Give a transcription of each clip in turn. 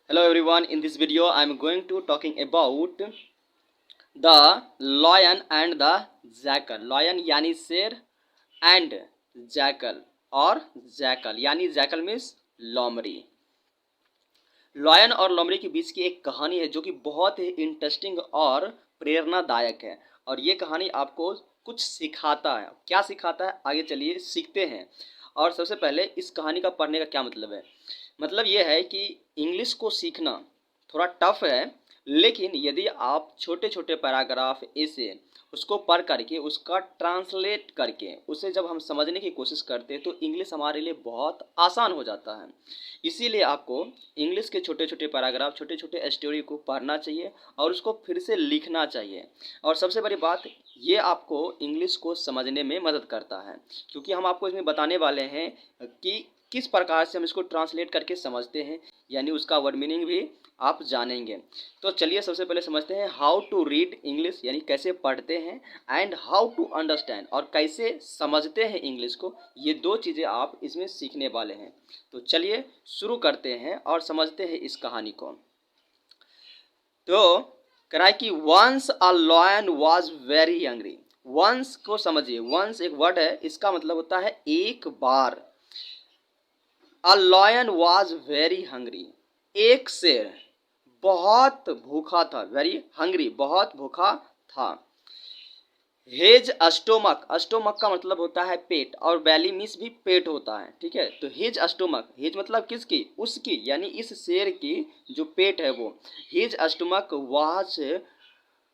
Hello everyone, in this video I am going to talking about the lion and the jackal. Lion यानी शेर and jackal और jackal यानी jackal means लोमड़ी। Lion और लोमड़ी के बीच की एक कहानी है जो कि बहुत ही इंटरेस्टिंग और प्रेरणादायक है और ये कहानी आपको कुछ सिखाता है। क्या सिखाता है आगे चलिए सीखते हैं। और सबसे पहले इस कहानी का पढ़ने का क्या मतलब है। मतलब ये है कि इंग्लिश को सीखना थोड़ा टफ है, लेकिन यदि आप छोटे छोटे पैराग्राफ ऐसे उसको पढ़ करके उसका ट्रांसलेट करके उसे जब हम समझने की कोशिश करते हैं तो इंग्लिश हमारे लिए बहुत आसान हो जाता है। इसीलिए आपको इंग्लिश के छोटे छोटे पैराग्राफ छोटे छोटे स्टोरी को पढ़ना चाहिए और उसको फिर से लिखना चाहिए। और सबसे बड़ी बात ये आपको इंग्लिश को समझने में मदद करता है, क्योंकि हम आपको इसमें बताने वाले हैं कि किस प्रकार से हम इसको ट्रांसलेट करके समझते हैं, यानी उसका वर्ड मीनिंग भी आप जानेंगे। तो चलिए सबसे पहले समझते हैं हाउ टू रीड इंग्लिश, यानी कैसे पढ़ते हैं, एंड हाउ टू अंडरस्टैंड और कैसे समझते हैं इंग्लिश को। ये दो चीज़ें आप इसमें सीखने वाले हैं। तो चलिए शुरू करते हैं और समझते हैं इस कहानी को। तो कह कि once a lion was very hungry. Once को समझिए, वंस एक वर्ड है, इसका मतलब होता है एक बार। A lion was very hungry, एक शेर बहुत भूखा था। वेरी हंग्री बहुत भूखा था। हिज स्टोमक, स्टोमक का मतलब होता है पेट और बैली मीन्स भी पेट होता है, ठीक है। तो हिज स्टोमक, हिज मतलब किसकी, उसकी, यानी इस शेर की जो पेट है वो। His stomach was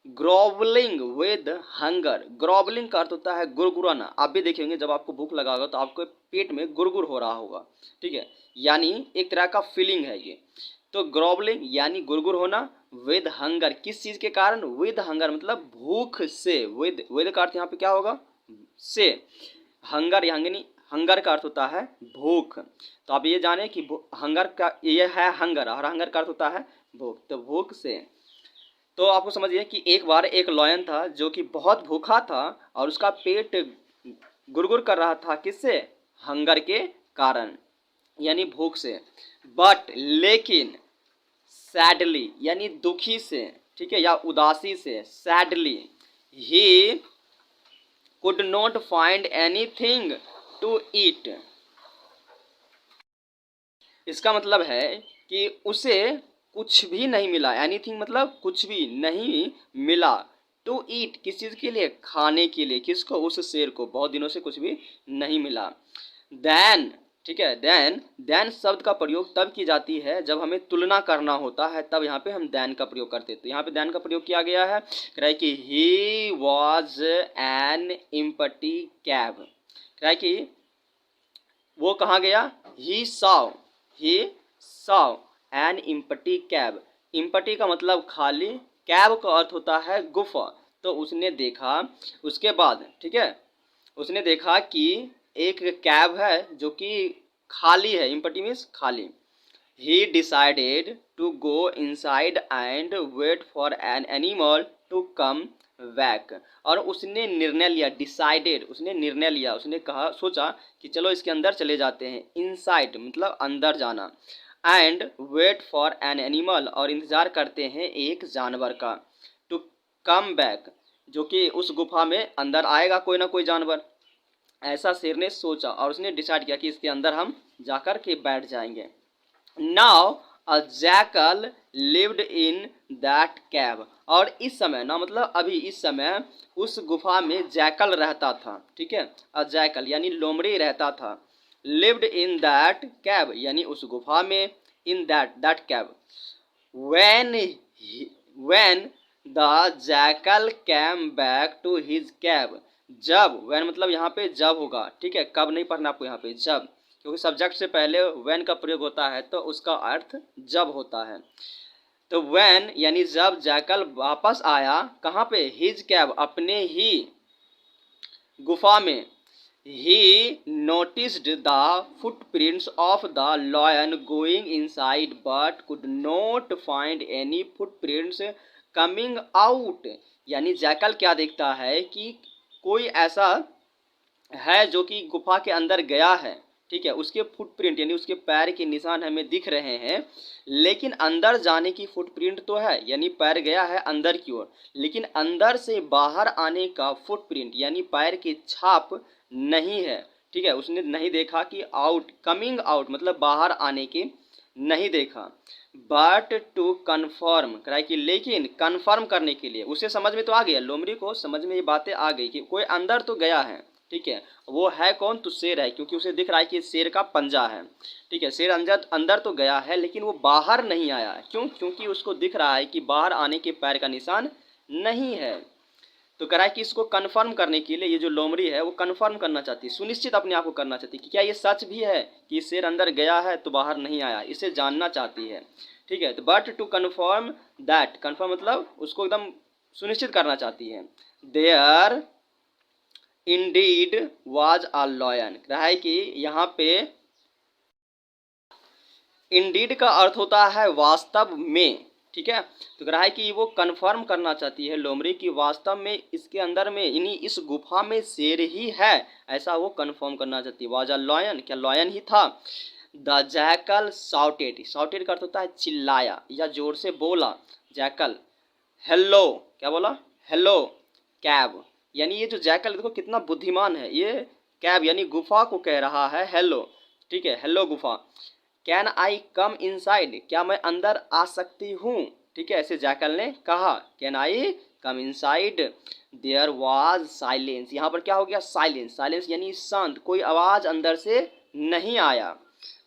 growling with hunger. Growling का अर्थ होता है गुरगुराना। आप भी देखेंगे जब आपको भूख लगा होगा तो आपको पेट में गुरगुर हो रहा होगा, ठीक है, यानी एक तरह का फीलिंग है ये। तो ग्रोवलिंग यानी गुरगुर होना, विद हंगर किस चीज के कारण, विद हंगर मतलब भूख से। विद का अर्थ यहाँ पे क्या होगा, से। हंगर यानी हंगर का अर्थ होता है भूख। तो आप ये जाने कि हंगर का ये है हंगर और हंगर का अर्थ होता है भूख। तो भूख से। तो आपको समझिए कि एक बार एक लॉयन था जो कि बहुत भूखा था और उसका पेट गुरगुर कर रहा था, किससे, हंगर के कारण यानी भूख से। बट लेकिन सैडली यानी दुखी से, ठीक है, या उदासी से, sadly he could not find anything to eat. इसका मतलब है कि उसे कुछ भी नहीं मिला। एनीथिंग मतलब कुछ भी नहीं मिला। टू ईट किस चीज़ के लिए, खाने के लिए। किसको, उस शेर को। बहुत दिनों से कुछ भी नहीं मिला। देन, ठीक है, देन शब्द का प्रयोग तब की जाती है जब हमें तुलना करना होता है, तब यहाँ पे हम देन का प्रयोग करते हैं। तो यहाँ पे देन का प्रयोग किया गया है। कह रहा है कि he was an empty cab. कह रहा है कि वो कहाँ गया, ही saw an empty cab. Empty का मतलब खाली, कैब का अर्थ होता है गुफा। तो उसने देखा, उसके बाद, ठीक है, उसने देखा कि एक कैब है जो कि खाली है। एम्प्टी मीन्स खाली। He decided to go inside and wait for an animal to come back. और उसने निर्णय लिया, डिसाइडेड उसने निर्णय लिया, उसने कहा, सोचा कि चलो इसके अंदर चले जाते हैं। इनसाइड मतलब अंदर जाना, and wait for an animal और इंतज़ार करते हैं एक जानवर का, टू कम बैक जो कि उस गुफा में अंदर आएगा कोई ना कोई जानवर। ऐसा शेर ने सोचा और उसने डिसाइड किया कि इसके अंदर हम जाकर के बैठ जाएंगे। Now a jackal lived in that cave. और इस समय ना मतलब अभी इस समय उस गुफा में जैकल रहता था, ठीक है। अ जैकल यानी लोमड़ी रहता था। लिव्ड इन दैट कैव यानी उस गुफा में, in that cave. When the jackal came back to his cave. जब, व्हेन मतलब यहाँ पे जब होगा, ठीक है, कब नहीं पढ़ना आपको यहाँ पे, जब, क्योंकि सब्जेक्ट से पहले व्हेन का प्रयोग होता है तो उसका अर्थ जब होता है। तो व्हेन यानी जब जैकल वापस आया, कहाँ पे, हिज कैब अपने ही गुफा में। ही noticed the footprints of the lion going inside but could not find any footprints coming out. यानी जैकल क्या देखता है कि कोई ऐसा है जो कि गुफा के अंदर गया है, ठीक है, उसके फुटप्रिंट यानी उसके पैर के निशान हमें दिख रहे हैं, लेकिन अंदर जाने की फुटप्रिंट तो है, यानी पैर गया है अंदर की ओर, लेकिन अंदर से बाहर आने का फुटप्रिंट यानी पैर की छाप नहीं है। ठीक है, उसने नहीं देखा कि आउट, कमिंग आउट मतलब बाहर आने की नहीं देखा। बट टू कन्फर्म कराए कि लेकिन कन्फर्म करने के लिए, उसे समझ में तो आ गया, लोमड़ी को समझ में ये बातें आ गई कि कोई अंदर तो गया है। ठीक है, वो है कौन, तो शेर है, क्योंकि उसे दिख रहा है कि शेर का पंजा है। ठीक है, शेर अंदर अंदर तो गया है लेकिन वो बाहर नहीं आया है। क्यों, क्योंकि उसको दिख रहा है कि बाहर आने के पैर का निशान नहीं है। तो कह रहा है कि इसको कन्फर्म करने के लिए ये जो लोमड़ी है वो कन्फर्म करना चाहती है, सुनिश्चित अपने आप को करना चाहती है कि क्या ये सच भी है कि शेर अंदर गया है तो बाहर नहीं आया, इसे जानना चाहती है। ठीक है, तो but to confirm that, confirm मतलब उसको एकदम सुनिश्चित करना चाहती है। There indeed was a lion, कहा है कि यहाँ पे इंडीड का अर्थ होता है वास्तव में। ठीक है, तो कह रहा है कि वो कन्फर्म करना चाहती है लोमड़ी कि वास्तव में इसके अंदर में यानी इस गुफा में शेर ही है, ऐसा वो कन्फर्म करना चाहती है। वाज अ लॉयन, क्या लॉयन ही था। द जैकल साउटेड, साउटेड का अर्थ होता है चिल्लाया या जोर से बोला। जैकल, हेलो, क्या बोला, हेलो कैब, यानी ये जो जैकल देखो कितना बुद्धिमान है, ये कैब यानी गुफा को कह रहा है हेलो। ठीक है, हेलो गुफा। कैन आई कम इनसाइड, क्या मैं अंदर आ सकती हूँ। ठीक है, ऐसे जैकल ने कहा, can I come inside. There was silence, यहाँ पर क्या हो गया, साइलेंस, साइलेंस यानी शांत, कोई आवाज अंदर से नहीं आया।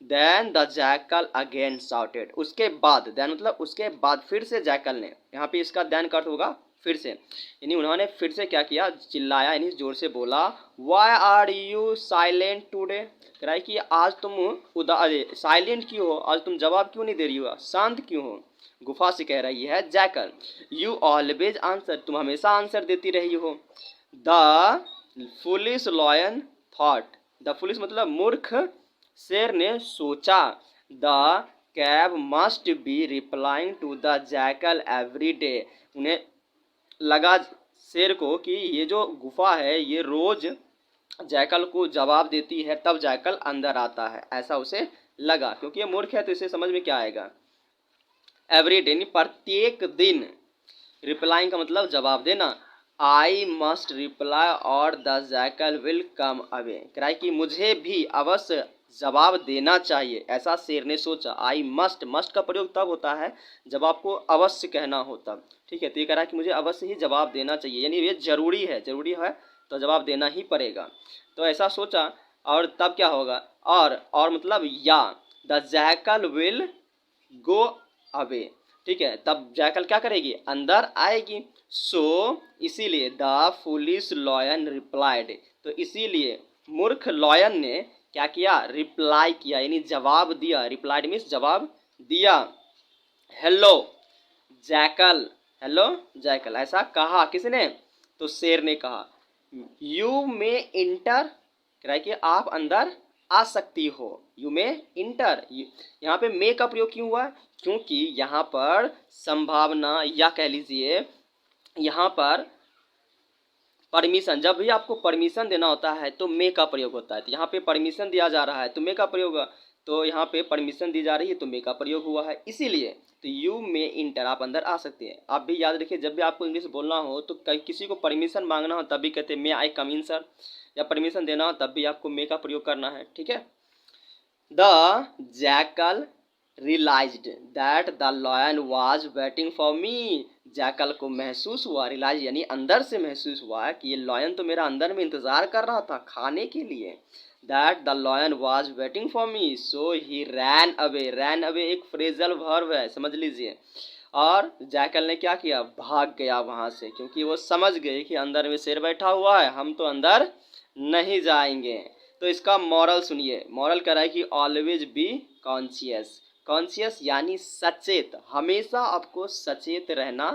Then the jackal again shouted, उसके बाद, देन मतलब उसके बाद फिर से जैकल ने, यहाँ पे इसका देन का अर्थ होगा फिर से, यानी उन्होंने फिर से क्या किया, चिल्लाया यानी जोर से बोला। Why are you silent today, कह रहा है कि आज तुम साइलेंट क्यों हो, आज तुम जवाब क्यों नहीं दे रही हो, शांत क्यों हो। गुफा से कह रही है जैकल। यू ऑलवेज आंसर, तुम हमेशा आंसर देती रही हो। The foolish lion thought, the foolish मतलब मूर्ख शेर ने सोचा। The cave must be replying to the jackal every day, उन्हें लगा शेर को कि ये जो गुफा है ये रोज जैकल को जवाब देती है, तब जैकल अंदर आता है, ऐसा उसे लगा, क्योंकि ये मूर्ख है तो इसे समझ में क्या आएगा। एवरी डे प्रत्येक दिन, रिप्लाइंग का मतलब जवाब देना। आई मस्ट रिप्लाई और the jackal will come away, कह कि मुझे भी अवश्य जवाब देना चाहिए, ऐसा शेर ने सोचा। आई मस्ट, मस्ट का प्रयोग तब होता है जब आपको अवश्य कहना हो तब। ठीक है, तो ये कह रहा है कि मुझे अवश्य ही जवाब देना चाहिए, यानी ये जरूरी है, जरूरी है तो जवाब देना ही पड़ेगा। तो ऐसा सोचा, और तब क्या होगा, और मतलब या, the jackal will go away. ठीक है, तब जैकल क्या करेगी, अंदर आएगी। सो इसीलिए द फुलिश लॉयन रिप्लाइड, तो इसीलिए मूर्ख लॉयन ने क्या किया, रिप्लाई किया यानी जवाब दिया। रिप्लाइड मीन्स जवाब दिया। हेलो जैकल, हेलो जैकल, ऐसा कहा किसने, तो शेर ने कहा। यू मे इंटर, कह रहा है कि आप अंदर आ सकती हो। यू मे इंटर, यहाँ पे मे का प्रयोग क्यों हुआ, क्योंकि यहाँ पर संभावना या कह लीजिए यहाँ पर परमिशन, जब भी आपको परमिशन देना होता है तो मे का प्रयोग होता है। तो यहाँ पे परमिशन दिया जा रहा है तो मे का प्रयोग, तो यहाँ पे परमिशन दी जा रही है तो मे का प्रयोग हुआ है, इसीलिए तो यू मे इंटर, आप अंदर आ सकते हैं। आप भी याद रखिए, जब भी आपको इंग्लिश बोलना हो तो किसी को परमिशन मांगना हो तब भी कहते हैं मे आई कम इन सर, या परमिशन देना हो तब भी आपको मे का प्रयोग करना है। ठीक है, the jackal realised that the lion was waiting for me, jackal को महसूस हुआ, रियलाइज यानी अंदर से महसूस हुआ कि ये लॉयन तो मेरा अंदर में इंतजार कर रहा था खाने के लिए। That the lion was waiting for me, so he ran away, ran away एक फ्रेजल वर्ब है, समझ लीजिए। और जैकल ने क्या किया, भाग गया वहां से, क्योंकि वो समझ गए कि अंदर में शेर बैठा हुआ है, हम तो अंदर नहीं जाएंगे। तो इसका मॉरल सुनिए, मॉरल कह रहा है कि ऑलवेज बी कॉन्शियस, कॉन्शियस यानी सचेत, हमेशा आपको सचेत रहना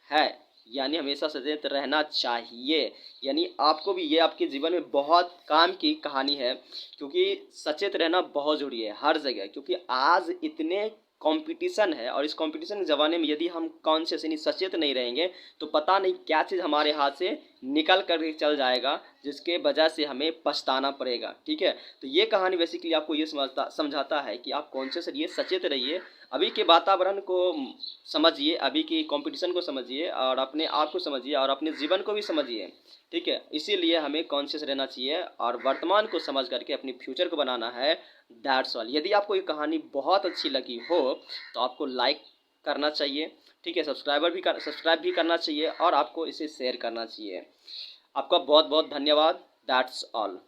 है, यानी हमेशा सचेत रहना चाहिए। यानी आपको भी ये आपके जीवन में बहुत काम की कहानी है, क्योंकि सचेत रहना बहुत जरूरी है हर जगह, क्योंकि आज इतने कंपटीशन है, और इस कंपटीशन के ज़माने में यदि हम कॉन्शियस यानी सचेत नहीं रहेंगे तो पता नहीं क्या चीज़ हमारे हाथ से निकल कर चल जाएगा, जिसके वजह से हमें पछताना पड़ेगा। ठीक है, तो ये कहानी बेसिकली आपको ये समझाता है कि आप कॉन्शियस रहिए, सचेत रहिए, अभी के वातावरण को समझिए, अभी की कंपटीशन को समझिए, और अपने आप को समझिए, और अपने जीवन को भी समझिए। ठीक है, इसीलिए हमें कॉन्शियस रहना चाहिए और वर्तमान को समझ करके अपनी फ्यूचर को बनाना है। That's all. यदि आपको ये कहानी बहुत अच्छी लगी हो तो आपको लाइक करना चाहिए। ठीक है, सब्सक्राइब भी करना चाहिए, और आपको इसे शेयर करना चाहिए। आपका बहुत बहुत धन्यवाद। That's all.